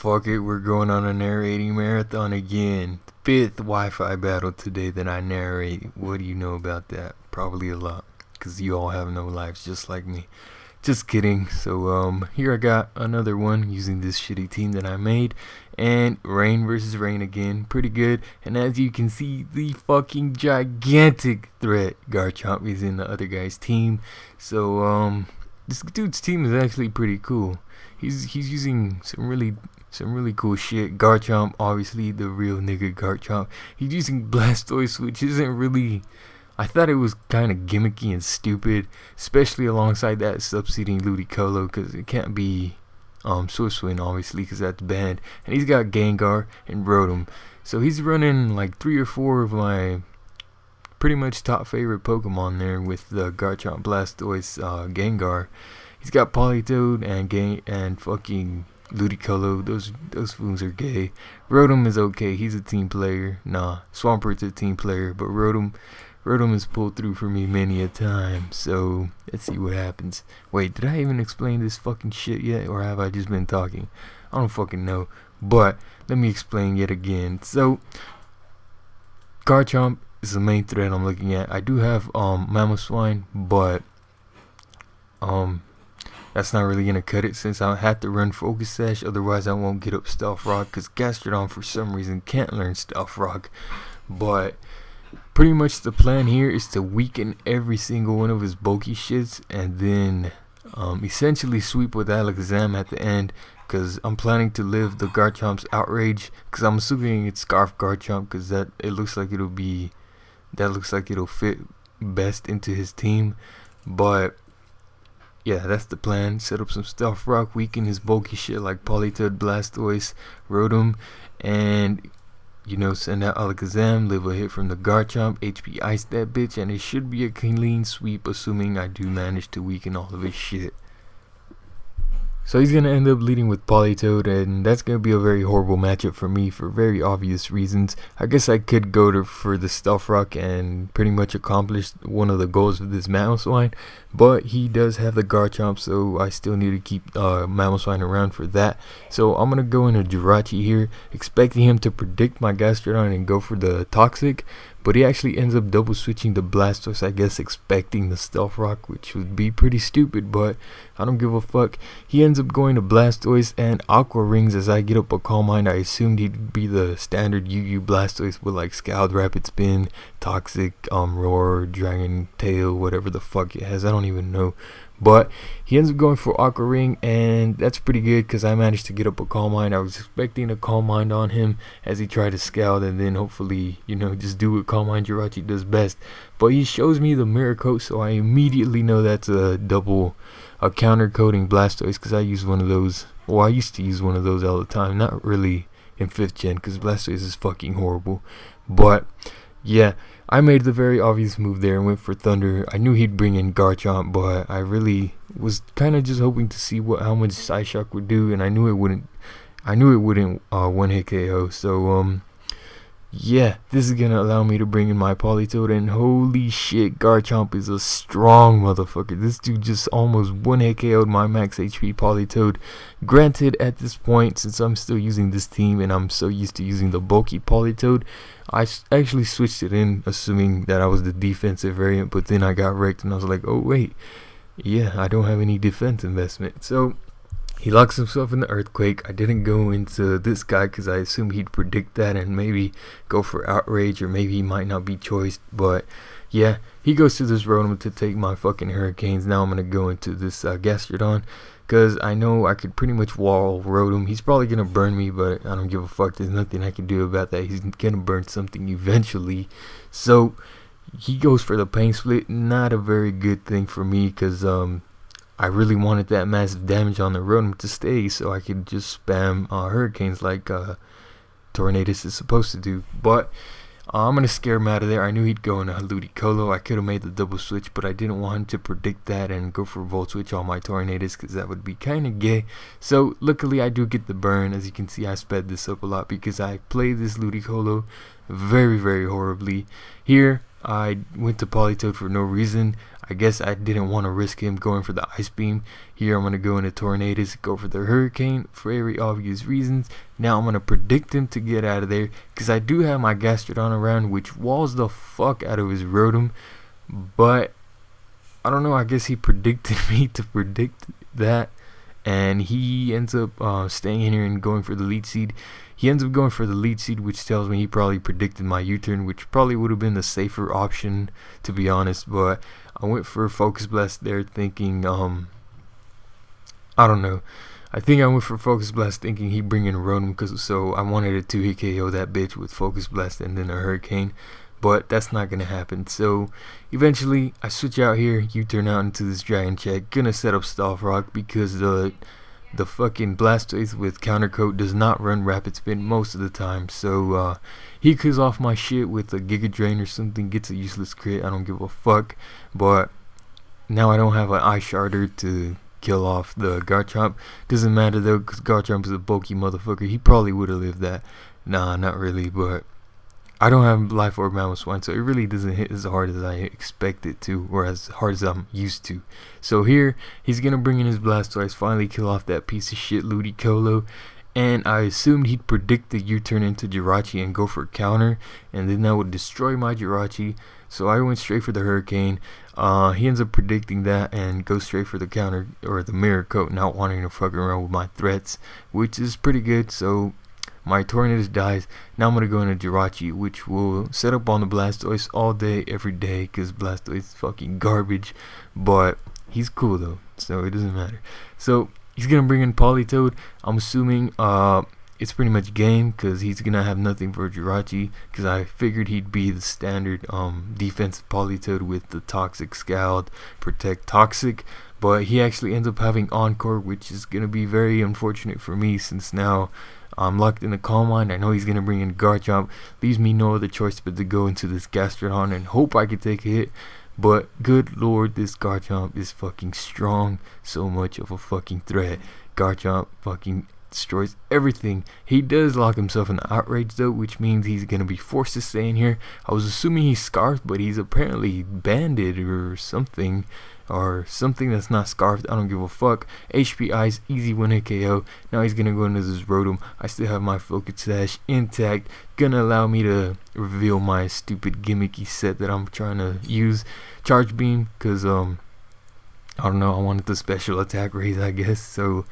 fuck it, we're going on a narrating marathon again. Fifth Wi-Fi battle today that I narrate. What do you know about that? Probably a lot, because you all have no lives just like me. Just kidding. So here I got another one using this shitty team that I made, and rain versus rain again, pretty good. And as you can see, the fucking gigantic threat Garchomp is in the other guy's team. So this dude's team is actually pretty cool. He's using some really cool shit. Garchomp, obviously the real nigga Garchomp. He's using Blastoise, which isn't really. I thought it was kind of gimmicky and stupid, especially alongside that subseeding Ludicolo, because it can't be Swift obviously, because that's banned. And he's got Gengar and Rotom, so he's running like 3 or 4 of my pretty much top favorite Pokemon there with the Garchomp, Blastoise, Gengar. He's got Politoed and fucking Ludicolo. Those fools are gay. Rotom is okay. He's a team player. Nah, Swampert's a team player, but Rotom has pulled through for me many a time. So let's see what happens. Wait, did I even explain this fucking shit yet, or have I just been talking? I don't fucking know. But let me explain yet again. So Garchomp is the main threat I'm looking at. I do have Mamoswine, but that's not really gonna cut it since I have to run Focus Sash, otherwise I won't get up Stealth Rock, because Gastrodon for some reason can't learn Stealth Rock. But pretty much the plan here is to weaken every single one of his bulky shits, and then essentially sweep with Alakazam at the end, because I'm planning to live the Garchomp's Outrage, because I'm assuming it's Scarf Garchomp, because that looks like it'll fit best into his team. But yeah, that's the plan. Set up some Stealth Rock, weaken his bulky shit like Politoed, Blastoise, Rotom, and send out Alakazam, live a hit from the Garchomp, HP Ice that bitch, and it should be a clean sweep, assuming I do manage to weaken all of his shit. So he's going to end up leading with Politoed, and that's going to be a very horrible matchup for me for very obvious reasons. I guess I could go for the Stealth Rock and pretty much accomplish one of the goals of this Mamoswine, but he does have the Garchomp, so I still need to keep Mamoswine around for that. So I'm going to go into Jirachi here, expecting him to predict my Gastrodon and go for the Toxic, but he actually ends up double switching to Blastoise, I guess expecting the Stealth Rock, which would be pretty stupid, but I don't give a fuck. He ends up going to Blastoise and Aqua Rings as I get up a Calm Mind. I assumed he'd be the standard UU Blastoise with like Scald, Rapid Spin, Toxic, Roar, Dragon Tail, whatever the fuck it has, I don't even know. But he ends up going for Aqua Ring, and that's pretty good because I managed to get up a Calm Mind. I was expecting a Calm Mind on him as he tried to Scald, and then hopefully, just do what Calm Mind Jirachi does best. But he shows me the Mirror Coat, so I immediately know that's a counter coating Blastoise, because I use one of those. Well, I used to use one of those all the time. Not really in 5th gen, because Blastoise is fucking horrible. But yeah, I made the very obvious move there and went for Thunder. I knew he'd bring in Garchomp, but I really was kind of just hoping to see how much Psyshock would do, and I knew it wouldn't one hit KO. So yeah, this is gonna allow me to bring in my Politoed, and holy shit, Garchomp is a strong motherfucker. This dude just almost one hit KO'd my max HP Politoed. Granted, at this point, since I'm still using this team and I'm so used to using the bulky Politoed, I actually switched it in assuming that I was the defensive variant, but then I got wrecked and I was like, oh wait, yeah, I don't have any defense investment. So he locks himself in the Earthquake. I didn't go into this guy because I assumed he'd predict that and maybe go for Outrage, or maybe he might not be choiced. But yeah, he goes to this Rotom to take my fucking Hurricanes. Now I'm going to go into this Gastrodon, because I know I could pretty much wall Rotom. He's probably going to burn me, but I don't give a fuck. There's nothing I can do about that. He's going to burn something eventually. So he goes for the Pain Split. Not a very good thing for me, because I really wanted that massive damage on the Rotom to stay, so I could just spam Hurricanes like Tornadus is supposed to do. But I'm going to scare him out of there. I knew he'd go into Ludicolo. I could have made the double switch, but I didn't want him to predict that and go for Volt Switch on my Tornadus, because that would be kind of gay. So luckily I do get the burn. As you can see, I sped this up a lot because I played this Ludicolo very, very horribly. Here I went to Politoed for no reason. I guess I didn't want to risk him going for the Ice Beam. Here I'm going to go into Tornadus, go for the Hurricane for very obvious reasons. Now I'm going to predict him to get out of there because I do have my Gastrodon around, which walls the fuck out of his Rotom. But I don't know, I guess he predicted me to predict that. And he ends up staying in here and going for the Leech Seed. He ends up going for the Leech Seed, which tells me he probably predicted my U-turn, which probably would have been the safer option, to be honest. But I went for Focus Blast there thinking, I don't know. I think I went for Focus Blast thinking he'd bring in a Rotom, so I wanted to 2-hit KO that bitch with Focus Blast and then a Hurricane. But that's not going to happen. So eventually I switch out here, U-turn out into this Dragon Check. Gonna set up Staff Rock because the fucking Blastoise with Counter Coat does not run Rapid Spin most of the time. So he kills off my shit with a Giga Drain or something, gets a useless crit. I don't give a fuck. But now I don't have an Ice Sharder to kill off the Garchomp. Doesn't matter though, because Garchomp is a bulky motherfucker. He probably would have lived that. Nah, not really, but I don't have Life Orb Mamoswine, so it really doesn't hit as hard as I expect it to, or as hard as I'm used to. So here, he's going to bring in his Blastoise, finally kill off that piece of shit Ludicolo, and I assumed he'd predict the U-turn into Jirachi and go for counter, and then that would destroy my Jirachi, so I went straight for the Hurricane. He ends up predicting that and goes straight for the counter, or the Mirror Coat, not wanting to fuck around with my threats, which is pretty good. So my Tornadus dies. Now I'm going to go into Jirachi, which will set up on the Blastoise all day, every day, because Blastoise is fucking garbage. But he's cool though, so it doesn't matter. So he's going to bring in Politoed. I'm assuming it's pretty much game, because he's going to have nothing for Jirachi, because I figured he'd be the standard defensive Politoed with the Toxic Scald, Protect Toxic. But he actually ends up having Encore, which is going to be very unfortunate for me, since now I'm locked in the Calm Mind. I know he's going to bring in Garchomp. Leaves me no other choice but to go into this Gastrodon and hope I can take a hit. But good lord, this Garchomp is fucking strong. So much of a fucking threat. Garchomp fucking destroys everything. He does lock himself in the Outrage though, which means he's going to be forced to stay in here. I was assuming he's Scarfed, but he's apparently banded or something. Or something that's not Scarfed. I don't give a fuck. HP Ice, easy 1-hit KO. Now he's gonna go into this Rotom. I still have my Focus Sash intact. Gonna allow me to reveal my stupid gimmicky set that I'm trying to use. Charge Beam, because I don't know, I wanted the special attack raise, I guess. So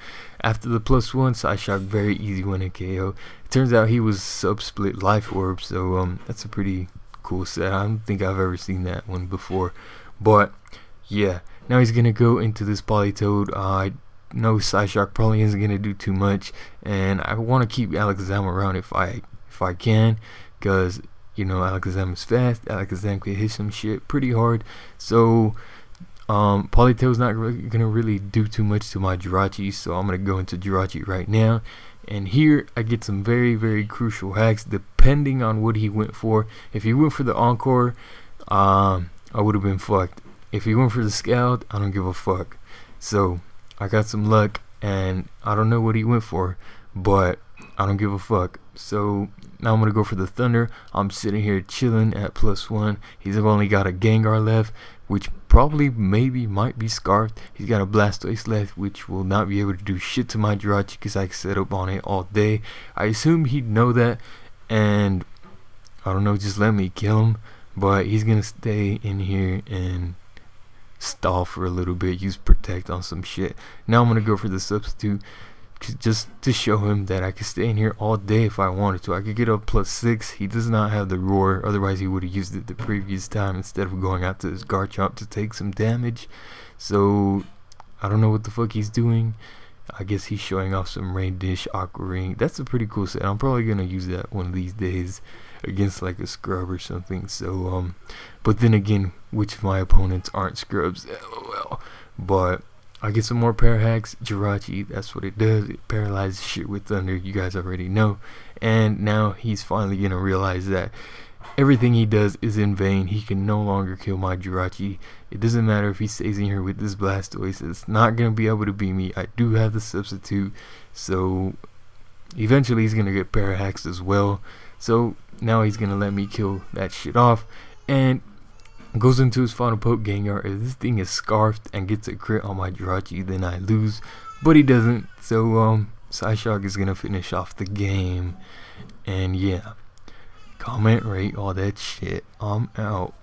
after the +1, Psyshock, very easy 1-hit KO. It turns out he was sub-split Life Orb, so that's a pretty cool set. I don't think I've ever seen that one before. But yeah, now he's gonna go into this Politoed. I know Psyshock probably isn't gonna do too much, and I want to keep Alakazam around if I can, because you know Alakazam is fast. Alakazam can hit some shit pretty hard. So Politoed's not gonna really do too much to my Jirachi, so I'm gonna go into Jirachi right now. And here I get some very, very crucial hacks depending on what he went for. If he went for the Encore, I would have been fucked. If he went for the Scald, I don't give a fuck. So I got some luck, and I don't know what he went for, but I don't give a fuck. So now I'm gonna go for the Thunder. I'm sitting here chilling at +1. He's only got a Gengar left, which probably maybe might be Scarfed. He's got a Blastoise left, which will not be able to do shit to my Jirachi because I can set up on it all day. I assume he'd know that, and I don't know, just let me kill him. But he's gonna stay in here and stall for a little bit, use Protect on some shit. Now I'm gonna go for the Substitute, just to show him that I could stay in here all day if I wanted to. I could get up +6. He does not have the Roar, otherwise he would have used it the previous time instead of going out to his Garchomp to take some damage. So I don't know what the fuck he's doing. I guess he's showing off some Rain Dish, Aqua Ring. That's a pretty cool set. I'm probably gonna use that one of these days against like a scrub or something. So but then again, which of my opponents aren't scrubs? LOL. But I get some more pair hacks. Jirachi, that's what it does. It paralyzes shit with Thunder. You guys already know. And now he's finally gonna realize that everything he does is in vain. He can no longer kill my Jirachi. It doesn't matter if he stays in here with this Blastoise. It's not gonna be able to beat me. I do have the Substitute, so eventually he's gonna get pair hacks as well. So now he's gonna let me kill that shit off, and Goes into his final poke Gengar. If this thing is scarfed and gets a crit on my Jirachi, then I lose. But he doesn't. So Psyshock is gonna finish off the game. And yeah. Comment, rate, all that shit. I'm out.